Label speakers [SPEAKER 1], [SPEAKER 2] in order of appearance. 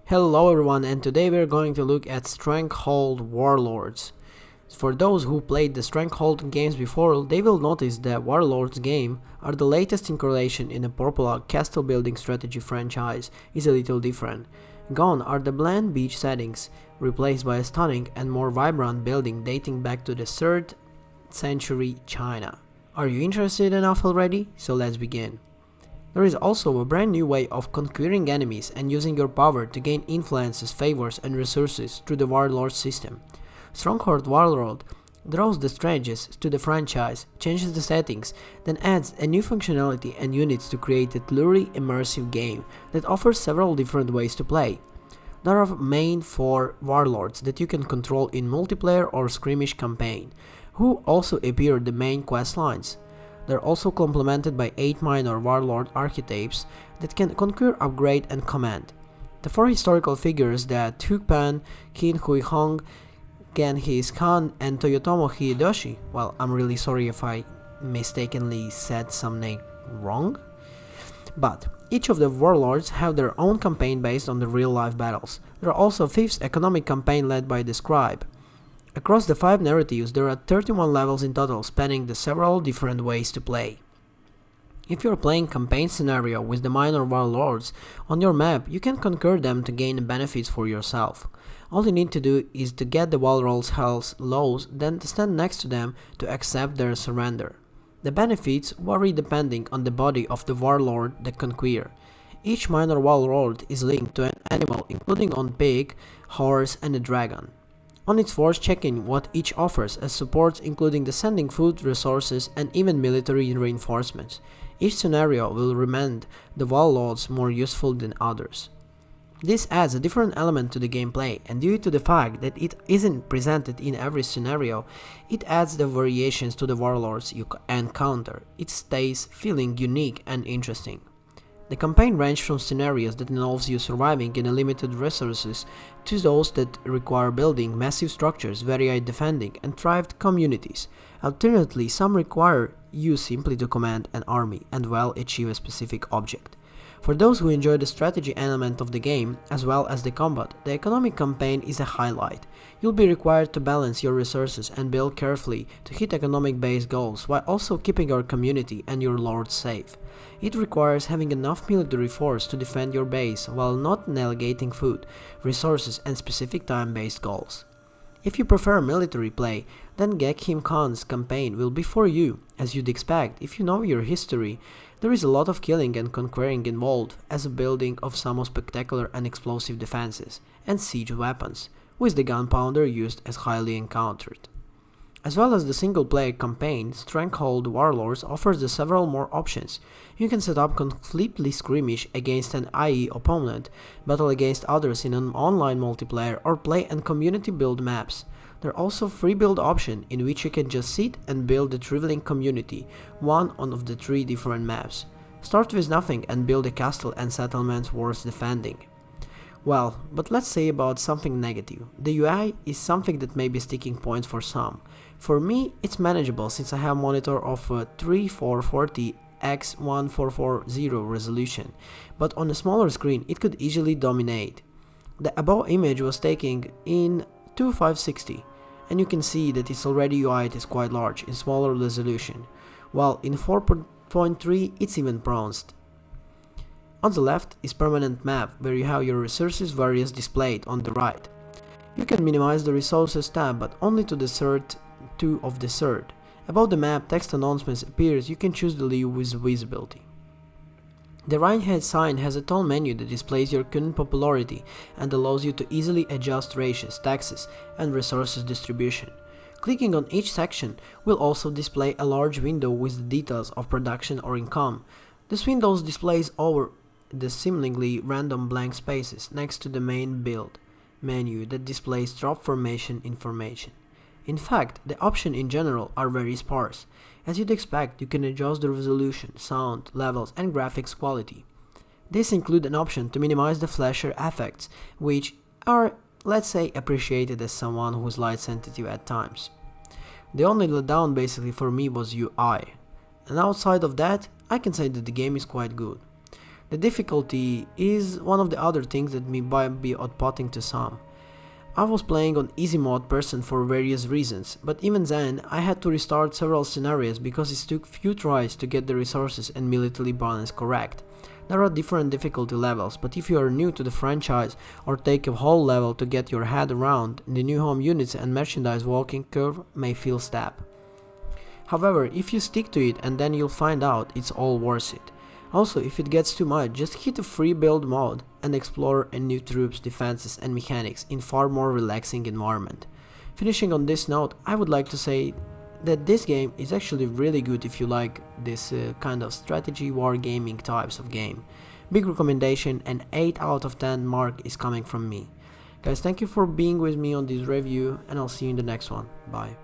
[SPEAKER 1] Hello everyone, and today we're going to look at Stronghold Warlords. For those who played the Stronghold games before, they will notice that Warlords game are the latest incarnation in a popular castle building strategy franchise is a little different. Gone are the bland beach settings, replaced by a stunning and more vibrant building dating back to the 3rd century China. Are you interested enough already? So let's begin. There is also a brand new way of conquering enemies and using your power to gain influences, favors and resources through the Warlord system. Stronghold Warlord draws the strategies to the franchise, changes the settings, then adds a new functionality and units to create a truly immersive game that offers several different ways to play. There are main 4 Warlords that you can control in multiplayer or skirmish campaign, who also appear in the main quest lines. They're also complemented by 8 minor warlord archetypes that can conquer, upgrade and command. The 4 historical figures that Pan, Qin Hui Hong, Genghis Khan and Toyotomi Hideyoshi, well, I'm really sorry if I mistakenly said some name wrong, but each of the warlords have their own campaign based on the real-life battles. There are also 5th economic campaign led by the scribe. Across the 5 narratives, there are 31 levels in total, spanning the several different ways to play. If you're playing campaign scenario with the minor warlords on your map, you can conquer them to gain benefits for yourself. All you need to do is to get the warlords' health lows, then to stand next to them to accept their surrender. The benefits vary depending on the body of the warlord they conquer. Each minor warlord is linked to an animal, including on pig, horse and a dragon. On its force, checking what each offers as supports, including the sending food, resources and even military reinforcements. Each scenario will remain the warlords more useful than others. This adds a different element to the gameplay, and due to the fact that it isn't presented in every scenario, it adds the variations to the warlords you encounter. It stays feeling unique and interesting. The campaign ranges from scenarios that involves you surviving in a limited resources to those that require building massive structures, varied defending and thrived communities. Alternately, some require you simply to command an army and well achieve a specific object. For those who enjoy the strategy element of the game, as well as the combat, the economic campaign is a highlight. You'll be required to balance your resources and build carefully to hit economic-based goals while also keeping your community and your lords safe. It requires having enough military force to defend your base while not negating food, resources and specific time-based goals. If you prefer military play, then Genghis Khan's campaign will be for you. As you'd expect, if you know your history, there is a lot of killing and conquering involved, as a building of some spectacular and explosive defenses, and siege weapons, with the gunpowder used as highly encountered. As well as the single-player campaign, Stronghold Warlords offers the several more options. You can set up completely skirmish against an IE opponent, battle against others in an online multiplayer, or play and community build maps. There are also free build option in which you can just sit and build a traveling community, one of the 3 different maps. Start with nothing and build a castle and settlements worth defending. Well, but let's say about something negative. The UI is something that may be sticking points for some. For me, it's manageable since I have a monitor of a 3440 x 1440 resolution, but on a smaller screen it could easily dominate. The above image was taken in 2560, and you can see that its already UI is quite large in smaller resolution, while in 4.3 it's even pronounced. On the left is permanent map, where you have your resources various displayed on the right. You can minimize the resources tab, but only to the 2 of the 3rd. Above the map, text announcements appears. You can choose the leave with visibility. The right-hand side has a tall menu that displays your current popularity and allows you to easily adjust ratios, taxes, and resources distribution. Clicking on each section will also display a large window with the details of production or income. This window displays over the seemingly random blank spaces next to the main build menu that displays drop formation information. In fact, the options in general are very sparse. As you'd expect, you can adjust the resolution, sound, levels and graphics quality. This includes an option to minimize the flasher effects, which are, let's say, appreciated as someone who is light sensitive at times. The only letdown basically for me was UI, and outside of that, I can say that the game is quite good. The difficulty is one of the other things that might be odd-putting to some. I was playing on easy mode person for various reasons, but even then I had to restart several scenarios because it took few tries to get the resources and military balance correct. There are different difficulty levels, but if you are new to the franchise or take a whole level to get your head around, the new home units and merchandise walking curve may feel steep. However, if you stick to it, and then you'll find out it's all worth it. Also, if it gets too much, just hit a free build mode and explore new troops, defenses and mechanics in far more relaxing environment. Finishing on this note, I would like to say that this game is actually really good if you like this kind of strategy wargaming types of game. Big recommendation, and 8 out of 10 mark is coming from me. Guys, thank you for being with me on this review, and I'll see you in the next one. Bye.